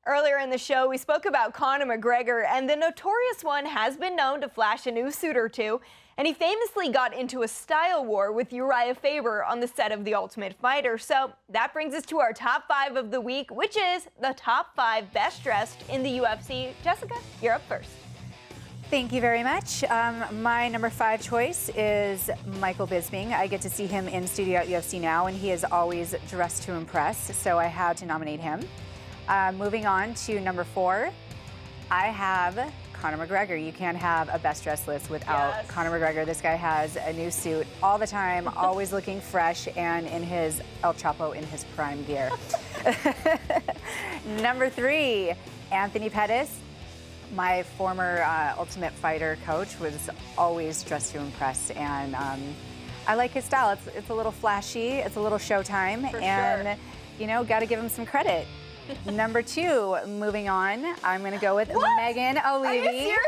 Earlier in the show, we spoke about Conor McGregor, and the Notorious One has been known to flash a new suit or two, and he famously got into a style war with Uriah Faber on the set of The Ultimate Fighter. So that brings us to our top 5 of the week, which is the top 5 best dressed in the UFC. Jessica, you're up first. Thank you very much. My number 5 choice is Michael Bisping. I get to see him in studio at UFC Now, and he is always dressed to impress, so I had to nominate him. Moving on to number 4, I have Conor McGregor. You can't have a best dressed list without Conor McGregor. This guy has a new suit all the time, always looking fresh, and in his El Chapo in his prime gear. Number 3, Anthony Pettis. My former Ultimate Fighter coach was always dressed to impress, and I like his style. It's a little flashy, it's a little showtime, and you know, got to give him some credit. Number 2, moving on, I'm going to go with Megan Olivi. Are you serious?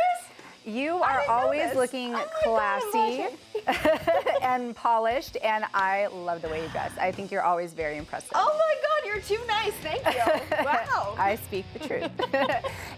You are always looking classy and polished, and I love the way you dress. I think you're always very impressive. Oh my God, you're too nice. Thank you. Wow. I speak the truth.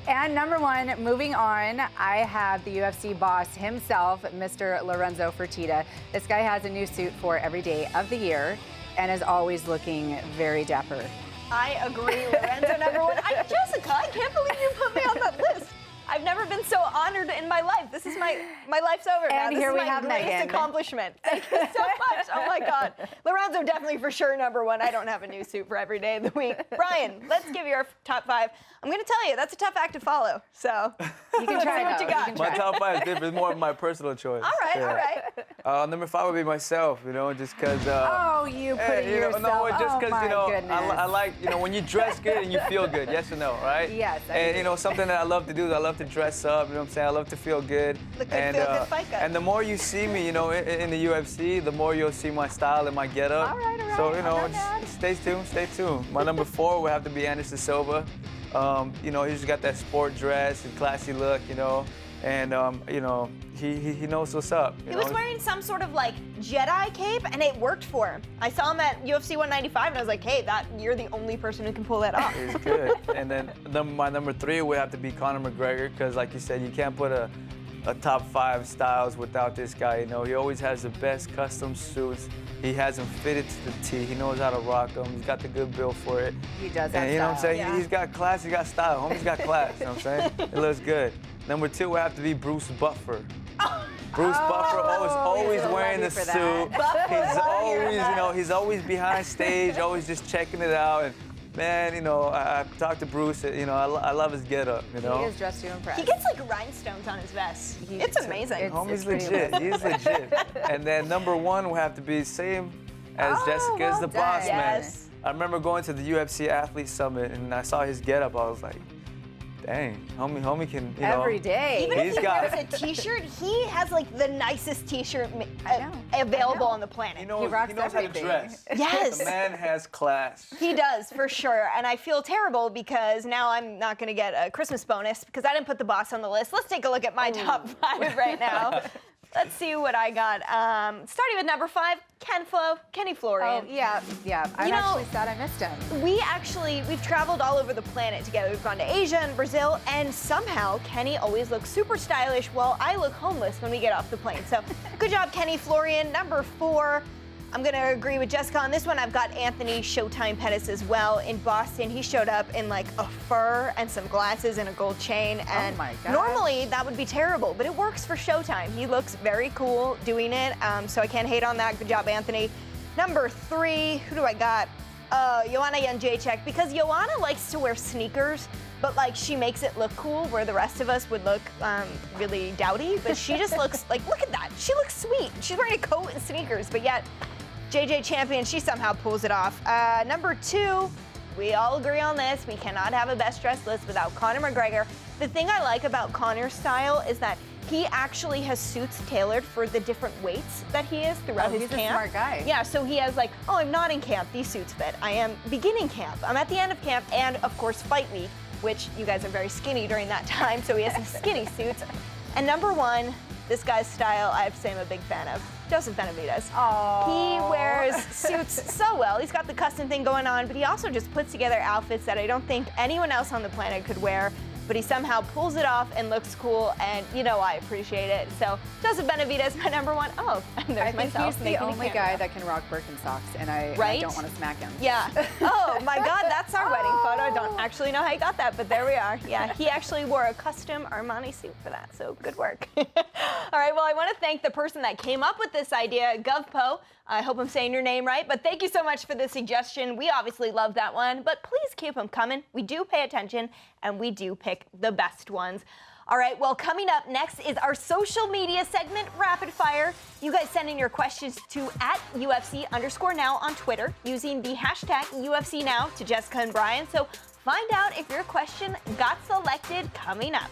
And number 1, moving on, I have the UFC boss himself, Mr. Lorenzo Fertitta. This guy has a new suit for every day of the year and is always looking very dapper. I agree, Lorenzo, number 1. Jessica, I can't believe you put me on that list. I've never been so honored in my life. This is my life's over now. And here we have Megan. This is my greatest accomplishment. Thank you so much. Oh my God. Lorenzo definitely for sure number 1. I don't have a new suit for every day of the week. Brian, let's give you our top 5. I'm going to tell you, that's a tough act to follow. So you can try what you got. My top 5 is different. It's more of my personal choice. All right, all right. Number 5 would be myself, you know, just because. Oh, you put it yourself. No, just because, you know, goodness. I like, you know, when you dress good and you feel good, yes or no, right? Yes. And, you know, something that I love to do is I love to dress up, you know what I'm saying? I love to feel good. Look good, feel good, fight good. And the more you see me, you know, in the UFC, the more you'll see my style and my getup. All right, all right. So, you know, just stay tuned, stay tuned. My number 4 would have to be Anderson Silva. You know, he's got that sport dress and classy look, you know, and you know, he knows what's up. He was wearing some sort of like Jedi cape, and it worked for him. I saw him at UFC 195, and I was like, hey, you're the only person who can pull that off. He's good. And then my number 3 would have to be Conor McGregor, because like you said, you can't put a top 5 styles without this guy. You know, he always has the best custom suits. He has them fitted to the T. He knows how to rock them. He's got the good build for it. He does have and you know what I'm saying? Yeah. He's got class, he's got style. Homie's got class, you know what I'm saying? It looks good. Number 2 would have to be Bruce Buffer. Bruce Buffer always wearing the suit. He's always, you know, he's always behind stage, always just checking it out. And man, you know, I talked to Bruce, you know, I love his getup, you know. He is dressed to impress. He gets like rhinestones on his vest. It's amazing. Homie's legit. He's legit. And then number 1 will have to be same as Jessica's the boss man. Yes. I remember going to the UFC Athlete Summit and I saw his getup. I was like, dang, homie can, you know. Every day. Even if he wears a T-shirt, he has like the nicest T-shirt available on the planet. He knows rocks how to everything. dress. Yes. The man has class. He does, for sure. And I feel terrible because now I'm not going to get a Christmas bonus because I didn't put the boss on the list. Let's take a look at my top 5 right now. Let's see what I got. Starting with number 5, Kenny Florian. Oh, yeah. I'm actually sad I missed him. We've traveled all over the planet together. We've gone to Asia and Brazil, and somehow Kenny always looks super stylish while I look homeless when we get off the plane. So good job, Kenny Florian. Number 4, I'm going to agree with Jessica on this one. I've got Anthony Showtime Pettis as well. In Boston, he showed up in like a fur and some glasses and a gold chain. And oh my God. Normally that would be terrible, but it works for Showtime. He looks very cool doing it, so I can't hate on that. Good job, Anthony. Number 3, who do I got? Joanna Jędrzejczyk, because Joanna likes to wear sneakers, but like she makes it look cool where the rest of us would look really dowdy, but she just looks like, look at that. She looks sweet. She's wearing a coat and sneakers, but yet JJ Champion, she somehow pulls it off. Number 2, we all agree on this. We cannot have a best dressed list without Conor McGregor. The thing I like about Conor's style is that he actually has suits tailored for the different weights that he is throughout his camp. He's a smart guy. Yeah, so he has like, oh, I'm not in camp, these suits fit. I am beginning camp, I'm at the end of camp, and of course fight week, which you guys are very skinny during that time, so he has some skinny suits. And number 1, this guy's style, I have to say I'm a big fan of. Joseph Benavidez. Aww. He wears suits so well. He's got the custom thing going on, but he also just puts together outfits that I don't think anyone else on the planet could wear. But he somehow pulls it off and looks cool, and you know I appreciate it. So Joseph Benavidez, my number one. Oh, and there's I think myself he's the only guy that can rock Birkenstocks, and I don't want to smack him. Yeah. Oh my God, that's our wedding photo. I don't actually know how he got that, but there we are. Yeah, he actually wore a custom Armani suit for that, so good work. All right, well, I want to thank the person that came up with this idea, GovPo. I hope I'm saying your name right, but thank you so much for the suggestion. We obviously love that one, but please keep them coming. We do pay attention, and we do pick the best ones. All right, well, coming up next is our social media segment, Rapid Fire. You guys send in your questions to @UFC_now on Twitter using the hashtag UFC Now to Jessica and Brian. So find out if your question got selected coming up.